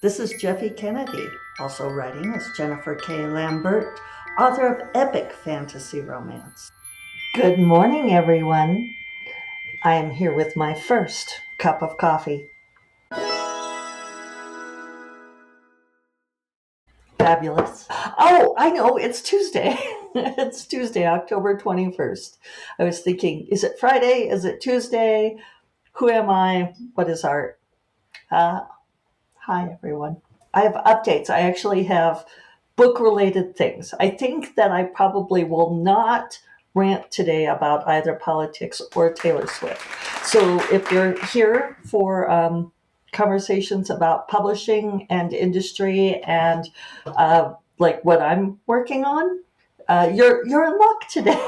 This is Jeffe Kennedy, also writing as Jennifer K. Lambert, author of epic fantasy romance. Good morning, everyone. I am here with my first cup of coffee. Fabulous. Oh, I know, it's Tuesday. It's Tuesday, October 21st. I was thinking, is it Friday? Is it Tuesday? Who am I? What is art? Hi, everyone. I have updates. I actually have book-related things. I think that I probably will not rant today about either politics or Taylor Swift. So if you're here for conversations about publishing and industry and like what I'm working on, you're in luck today.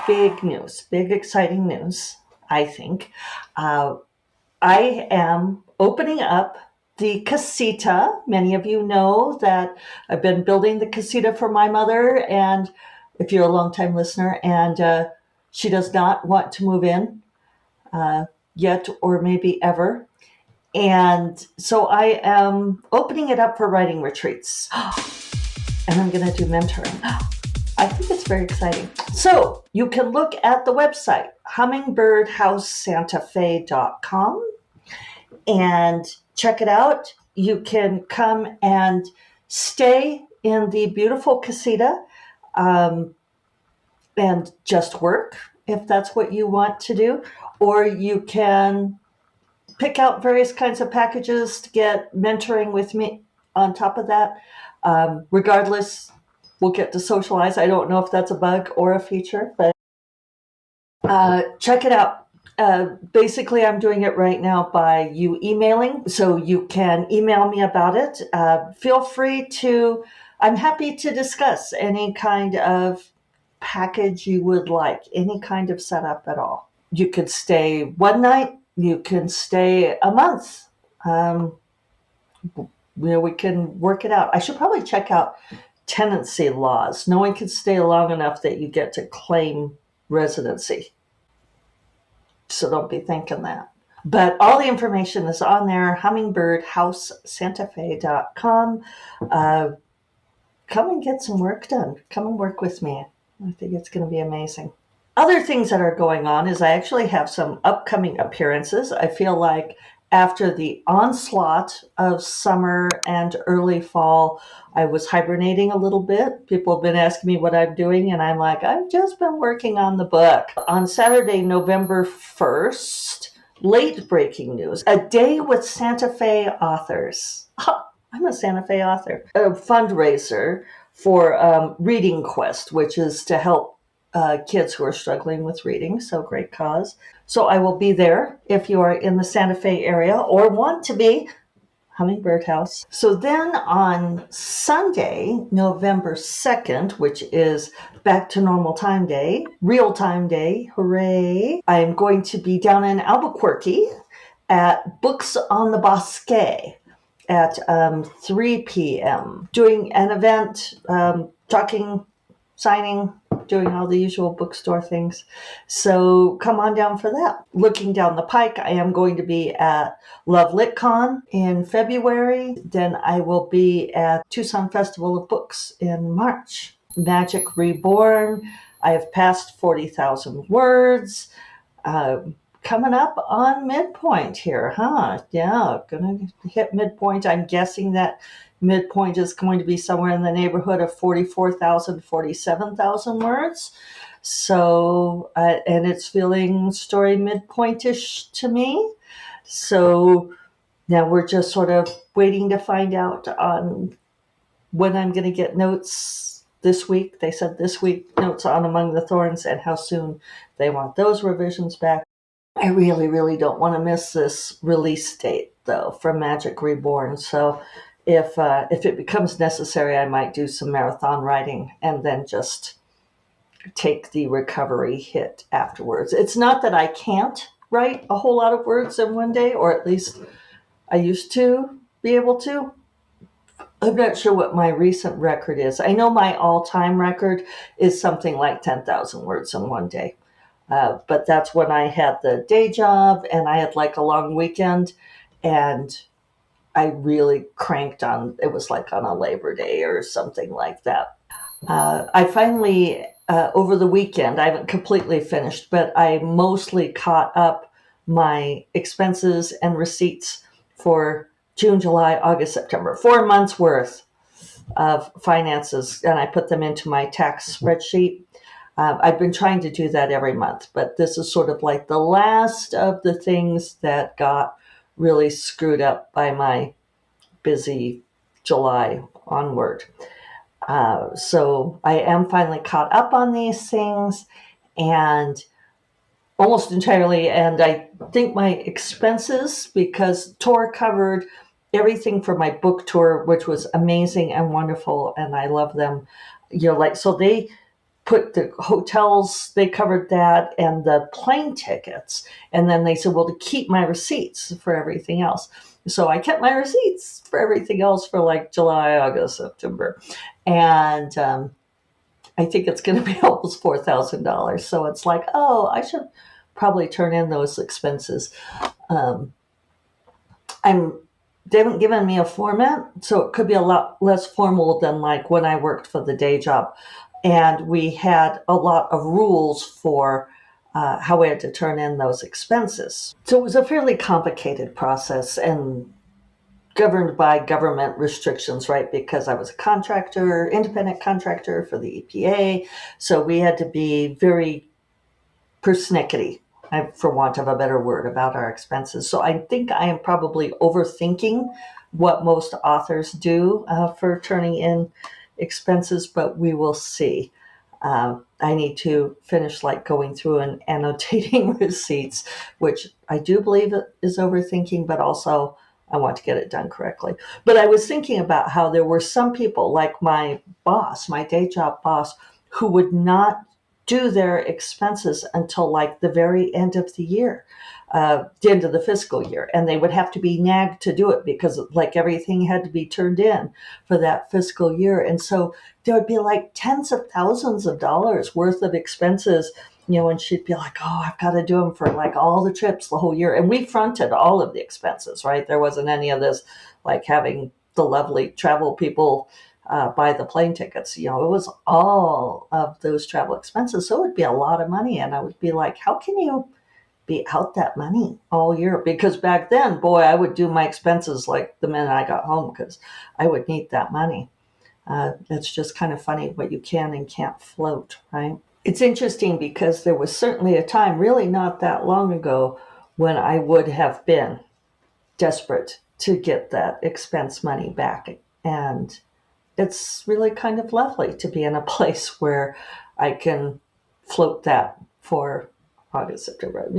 Big news, big exciting news, I think. I am opening up the casita. Many of you know that I've been building the casita for my mother, and if you're a longtime listener, and she does not want to move in yet or maybe ever. And so I am opening it up for writing retreats. And I'm going to do mentoring. I think it's very exciting. So you can look at the website, hummingbirdhousesantafe.com, and check it out. You can come and stay in the beautiful casita and just work if that's what you want to do. Or you can pick out various kinds of packages to get mentoring with me on top of that. Regardless, we'll get to socialize. I don't know if that's a bug or a feature, but check it out. Basically, I'm doing it right now by you emailing, so you can email me about it. Feel free to, I'm happy to discuss any kind of package you would like, any kind of setup at all. You could stay one night, you can stay a month. We can work it out. I should probably check out tenancy laws. No one can stay long enough that you get to claim residency. So don't be thinking that. But all the information is on there, hummingbirdhousesantafe.com. Come and get some work done. Come and work with me. I think it's going to be amazing. Other things that are going on is I actually have some upcoming appearances. I feel like after the onslaught of summer and early fall, I was hibernating a little bit. People have been asking me what I'm doing, and I'm like, I've just been working on the book. On Saturday, November 1st, late breaking news, a day with Santa Fe authors. I'm a Santa Fe author. A fundraiser for Reading Quest, which is to help kids who are struggling with reading, so great cause. So I will be there if you are in the Santa Fe area or want to be. Hummingbird House. So then on Sunday, November 2nd, which is back to normal time day, real time day, hooray, I'm going to be down in Albuquerque at Books on the Bosque at 3 p.m. doing an event, talking, signing, doing all the usual bookstore things. So come on down for that. Looking down the pike, I am going to be at Love LitCon in February. Then I will be at Tucson Festival of Books in March. Magic Reborn. I have passed 40,000 words. Coming up on midpoint here, huh? Yeah, gonna hit midpoint. I'm guessing that midpoint is going to be somewhere in the neighborhood of 44,000, 47,000 words. So, and it's feeling story midpoint-ish to me. So now we're just sort of waiting to find out on when I'm going to get notes this week. They said this week, notes on Among the Thorns, and how soon they want those revisions back. I really don't want to miss this release date, though, for Magic Reborn. So if it becomes necessary, I might do some marathon writing and then just take the recovery hit afterwards. It's not that I can't write a whole lot of words in one day, or at least I used to be able to. I'm not sure what my recent record is. I know my all-time record is something like 10,000 words in one day. But that's when I had the day job and I had like a long weekend, and I really cranked on, it was like on a Labor Day or something like that. I finally, over the weekend, I haven't completely finished, but I mostly caught up my expenses and receipts for June, July, August, September, 4 months worth of finances, and I put them into my tax spreadsheet. I've been trying to do that every month, but this is sort of like the last of the things that got really screwed up by my busy July onward. So I am finally caught up on these things and almost entirely. And I think my expenses, because tour covered everything for my book tour, which was amazing and wonderful, and I love them. Like, so they put the hotels, they covered that, and the plane tickets. And then they said, well, to keep my receipts for everything else. So I kept my receipts for everything else for like July, August, September. And I think it's going to be almost $4,000. So it's like, oh, I should probably turn in those expenses. Um, I'm they haven't given me a format, so it could be a lot less formal than like when I worked for the day job, and we had a lot of rules for how we had to turn in those expenses. So it was a fairly complicated process and governed by government restrictions, right? Because I was a contractor, independent contractor for the EPA, so we had to be very persnickety, for want of a better word, about our expenses. So I think I am probably overthinking what most authors do for turning in expenses, but we will see. I need to finish like going through and annotating receipts, which I do believe is overthinking, but also I want to get it done correctly. But I was thinking about how there were some people, like my boss, my day job boss, who would not do their expenses until like the very end of the year, the end of the fiscal year. And they would have to be nagged to do it because like everything had to be turned in for that fiscal year. And so there would be like tens of thousands of dollars worth of expenses, and she'd be like, oh, I've got to do them for like all the trips the whole year. And we fronted all of the expenses, right? There wasn't any of this like having the lovely travel people buy the plane tickets. It was all of those travel expenses. So it would be a lot of money. And I would be like, how can you be out that money all year? Because back then, boy, I would do my expenses like the minute I got home because I would need that money. It's just kind of funny what you can and can't float, right? It's interesting because there was certainly a time, really not that long ago, when I would have been desperate to get that expense money back. And it's really kind of lovely to be in a place where I can float that for August, September,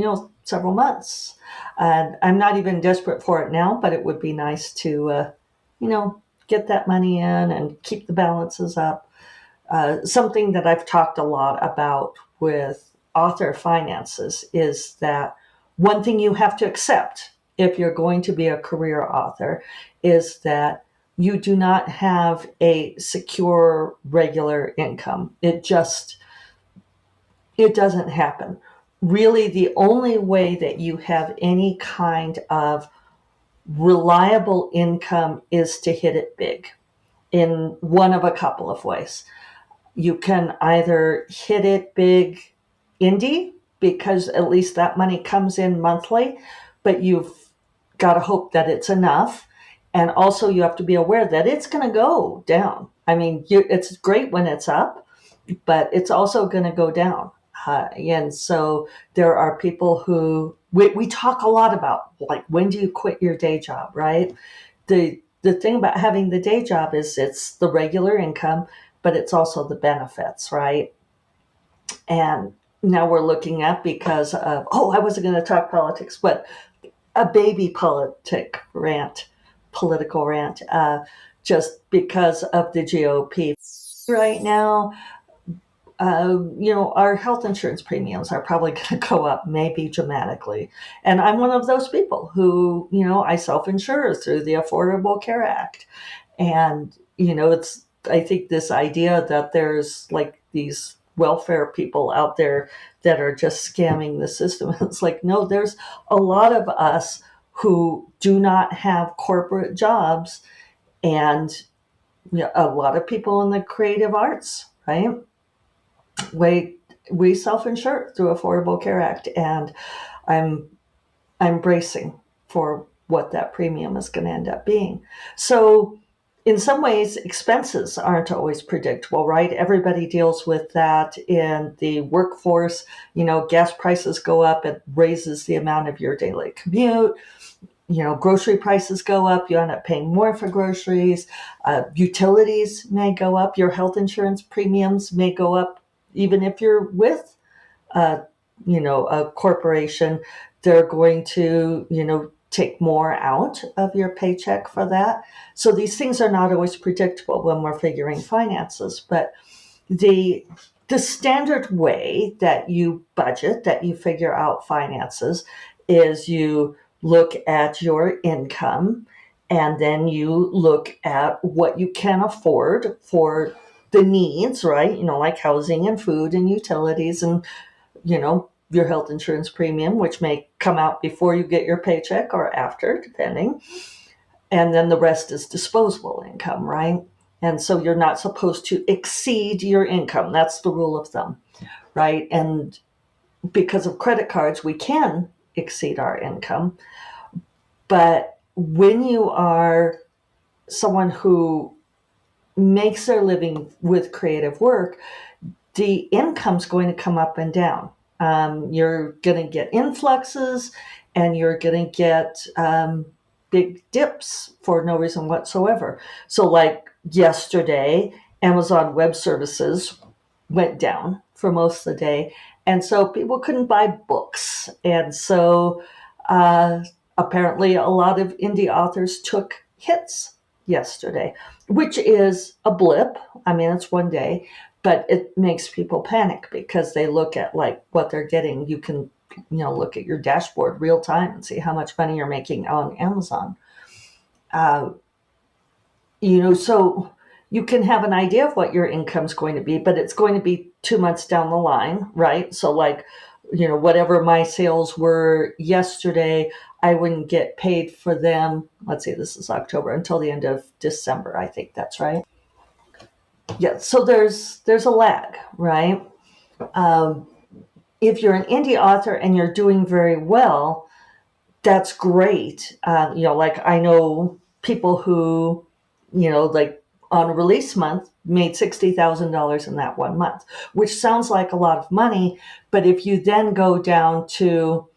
several months. And I'm not even desperate for it now, but it would be nice to, get that money in and keep the balances up. Something that I've talked a lot about with author finances is that one thing you have to accept if you're going to be a career author is that you do not have a secure regular income. It doesn't happen. Really, the only way that you have any kind of reliable income is to hit it big in one of a couple of ways. You can either hit it big indie, because at least that money comes in monthly, but you've got to hope that it's enough. And also you have to be aware that it's going to go down. I mean, it's great when it's up, but it's also going to go down. And so there are people who, we talk a lot about, like, when do you quit your day job, right? The thing about having the day job is it's the regular income, but it's also the benefits, right? And now we're looking at, because of, I wasn't going to talk politics, but a baby political rant, just because of the GOP right now. Our health insurance premiums are probably going to go up, maybe dramatically. And I'm one of those people who, I self-insure through the Affordable Care Act. And, I think this idea that there's like these welfare people out there that are just scamming the system. It's like, no, there's a lot of us who do not have corporate jobs, and a lot of people in the creative arts, right? We self-insure through Affordable Care Act, and I'm bracing for what that premium is going to end up being. So in some ways, expenses aren't always predictable, right? Everybody deals with that in the workforce. Gas prices go up, it raises the amount of your daily commute. Grocery prices go up, you end up paying more for groceries. Utilities may go up, your health insurance premiums may go up, even if you're with a corporation. They're going to, take more out of your paycheck for that. So these things are not always predictable when we're figuring finances. But the standard way that you budget, that you figure out finances, is you look at your income, and then you look at what you can afford for the needs, right? Like housing and food and utilities, and your health insurance premium, which may come out before you get your paycheck or after, depending. And then the rest is disposable income, right? And so you're not supposed to exceed your income. That's the rule of thumb, right? And because of credit cards, we can exceed our income. But when you are someone who makes their living with creative work, the income's going to come up and down. You're going to get influxes, and you're going to get big dips for no reason whatsoever. So like yesterday, Amazon Web Services went down for most of the day. And so people couldn't buy books. And so apparently a lot of indie authors took hits yesterday, which is a blip. I mean, it's one day, but it makes people panic because they look at like what they're getting. You can, look at your dashboard real time and see how much money you're making on Amazon. So you can have an idea of what your income's going to be, but it's going to be 2 months down the line, right? So like, whatever my sales were yesterday, I wouldn't get paid for them. Let's see, this is October, until the end of December. I think that's right. Yeah. So there's a lag, right? If you're an indie author and you're doing very well, that's great. Like I know people who, like on a release month made $60,000 in that 1 month, which sounds like a lot of money. But if you then go down to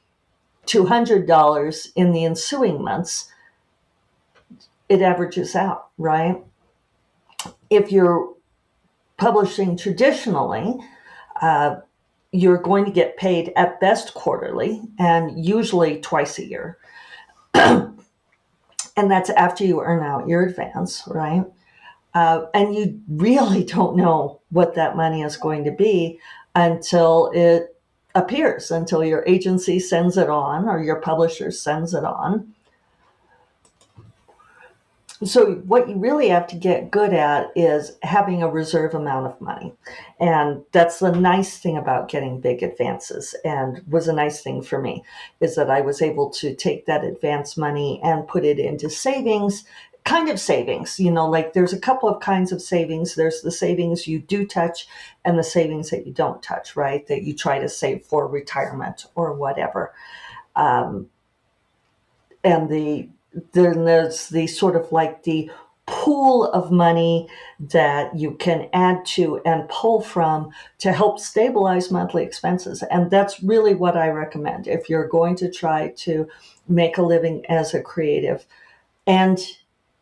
$200 in the ensuing months, it averages out, right? If you're publishing traditionally, you're going to get paid at best quarterly and usually twice a year. And that's after you earn out your advance, right? And you really don't know what that money is going to be until it appears, until your agency sends it on or your publisher sends it on. So what you really have to get good at is having a reserve amount of money. And that's the nice thing about getting big advances, and was a nice thing for me, is that I was able to take that advance money and put it into savings, kind of savings. Like there's a couple of kinds of savings. There's the savings you do touch and the savings that you don't touch, right? That you try to save for retirement or whatever. And then there's the sort of like the pool of money that you can add to and pull from to help stabilize monthly expenses. And that's really what I recommend if you're going to try to make a living as a creative. And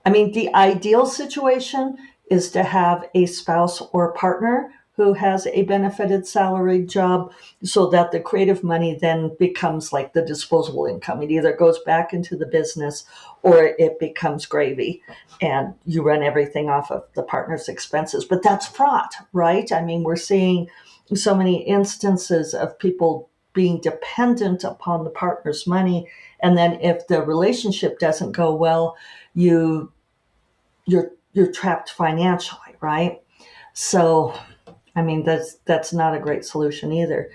I mean, the ideal situation is to have a spouse or partner who has a benefited salaried job, so that the creative money then becomes like the disposable income. It either goes back into the business or it becomes gravy, and you run everything off of the partner's expenses. But that's fraught, right? I mean, we're seeing so many instances of people being dependent upon the partner's money. And then if the relationship doesn't go well, you're trapped financially, right? So I mean, that's not a great solution either.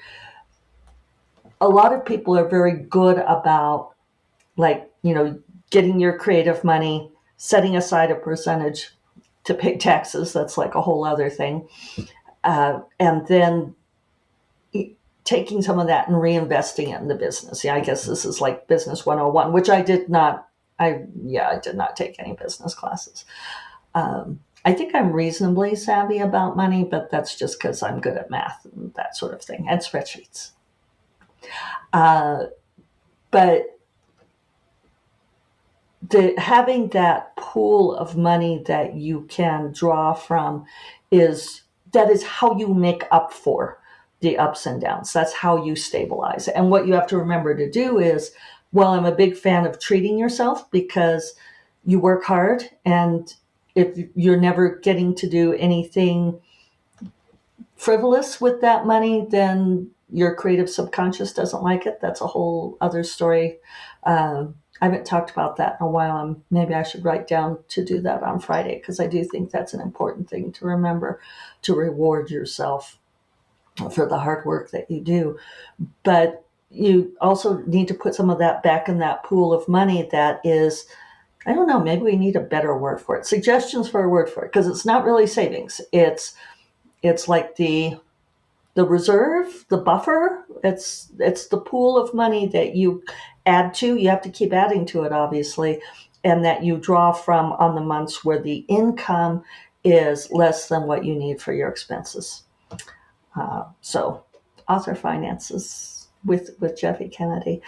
A lot of people are very good about like, getting your creative money, setting aside a percentage to pay taxes. That's like a whole other thing. And then taking some of that and reinvesting it in the business. Yeah, I guess this is like business 101, which I did not. I did not take any business classes. I think I'm reasonably savvy about money, but that's just because I'm good at math and that sort of thing, and spreadsheets. But having that pool of money that you can draw from that is how you make up for the ups and downs. That's how you stabilize. And what you have to remember to do is, well, I'm a big fan of treating yourself, because you work hard, and if you're never getting to do anything frivolous with that money, then your creative subconscious doesn't like it. That's a whole other story. I haven't talked about that in a while. Maybe I should write down to do that on Friday, because I do think that's an important thing to remember, to reward yourself for the hard work that you do. But you also need to put some of that back in that pool of money that is, I don't know, maybe we need a better word for it. Suggestions for a word for it, because it's not really savings. It's like the reserve, the buffer. It's the pool of money that you add to. You have to keep adding to it, obviously, and that you draw from on the months where the income is less than what you need for your expenses. So, author finances with Jeffe Kennedy.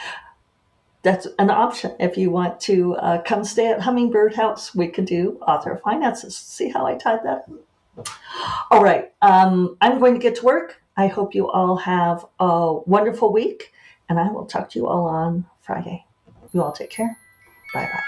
That's an option. If you want to come stay at Hummingbird House, we could do author finances. See how I tied that up? All right. I'm going to get to work. I hope you all have a wonderful week, and I will talk to you all on Friday. You all take care. Bye-bye.